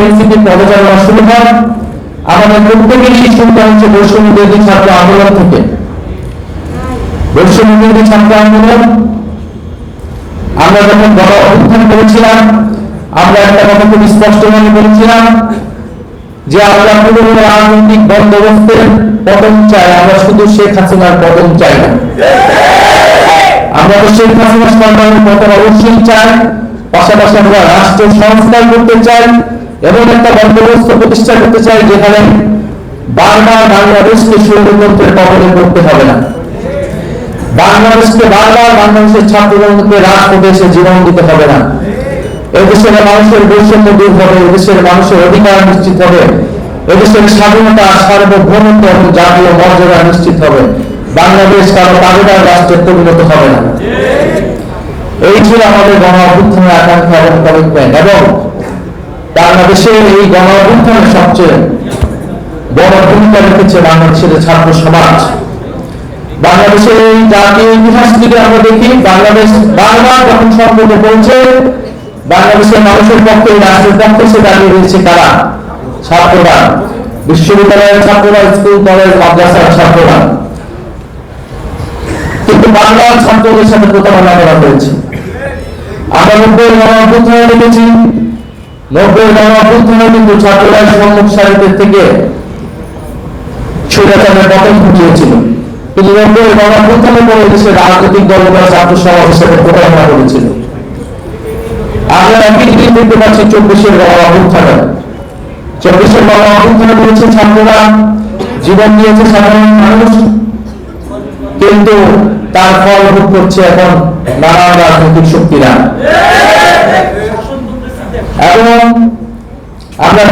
NCP পদচারণা শুরু হয়, আমাদের প্রত্যেকেরই শুরুটা হচ্ছে বৈষম্য বিরোধী ছাত্র আন্দোলন থেকে। বৈষম্য বিরোধী ছাত্র আন্দোলন আমরা যখন গণ অভ্যুত্থান করেছিলাম, আমরা একটা কথা খুব স্পষ্টভাবে বলেছিলাম যে আমরা পুরো রাজনৈতিক বন্দোবস্তের পতন চাই, আমরা শুধু শেখ হাসিনার পতন চাই না। আমরা তো শেখ হাসিনা সরকারের পতন অবশ্যই চাই, পাশাপাশি আমরা রাষ্ট্র সংস্কার করতে চাই এবং একটা বন্দোবস্ত প্রতিষ্ঠা করতে চাই যেখানে বারবার বাংলাদেশকে স্বৈরতন্ত্রের কবলে পড়তে হবে না, বাংলাদেশকে বারবার বাংলাদেশের ছাত্রজনকে রাজপথে এসে জীবন দিতে হবে না। এদেশের মানুষের বৈষম্য দূর হবে, এদেশের মানুষের অধিকার নিশ্চিত হবে, এদেশের স্বাধীনতা, সার্বভৌমত্ব এবং জাতীয় মর্যাদা নিশ্চিত হবে, বাংলাদেশ কারো তাবেদার রাষ্ট্রে পরিণত হবে না। এই ছিল আমাদের গণ অভ্যুত্থানের আকাঙ্ক্ষা এবং কমিটমেন্ট। এবং বাংলাদেশের এই গণ অভ্যুত্থানের সবচেয়ে বড় ভূমিকা রেখেছে বাংলাদেশের ছাত্র সমাজ। বাংলাদেশের এই জাতীয় ইতিহাস থেকে আমরা দেখি, বাংলাদেশ বারবার যখন সংকটে পৌঁছে, বাংলাদেশের মানুষের পক্ষে, রাষ্ট্রের পক্ষে সে দাঁড়িয়ে রয়েছে কারা? ছাত্ররা, বিশ্ববিদ্যালয়ের ছাত্ররা, স্কুল কলেজ মাদ্রাসার ছাত্ররা। কিন্তু বাংলার ছাত্রদের সাথে প্রতারণা করা হয়েছে। আমরা 90-এর গণ অভ্যুত্থানে দেখেছি, 90-এর গণ অভ্যুত্থানে কিন্তু ছাত্ররা সম্মুখ সারিতে থেকে স্বৈরাচারের পতন ঘটিয়েছিল। কিন্তু 90-এর গণ অভ্যুত্থানের পরে দেশের রাজনৈতিক দলগুলো ছাত্র সমাজের সাথে প্রতারণা করেছিল। আমরা একই জিনিস দেখতে পাচ্ছি 24-এর গণ অভ্যুত্থানে। 24-এর গণ অভ্যুত্থানে বলেছে ছাত্ররা জীবন দিয়েছে সাধারণ মানুষ, কিন্তু তার ফল ভোগ করছে এখন নানান রাজনৈতিক শক্তিরা। এবং আমরা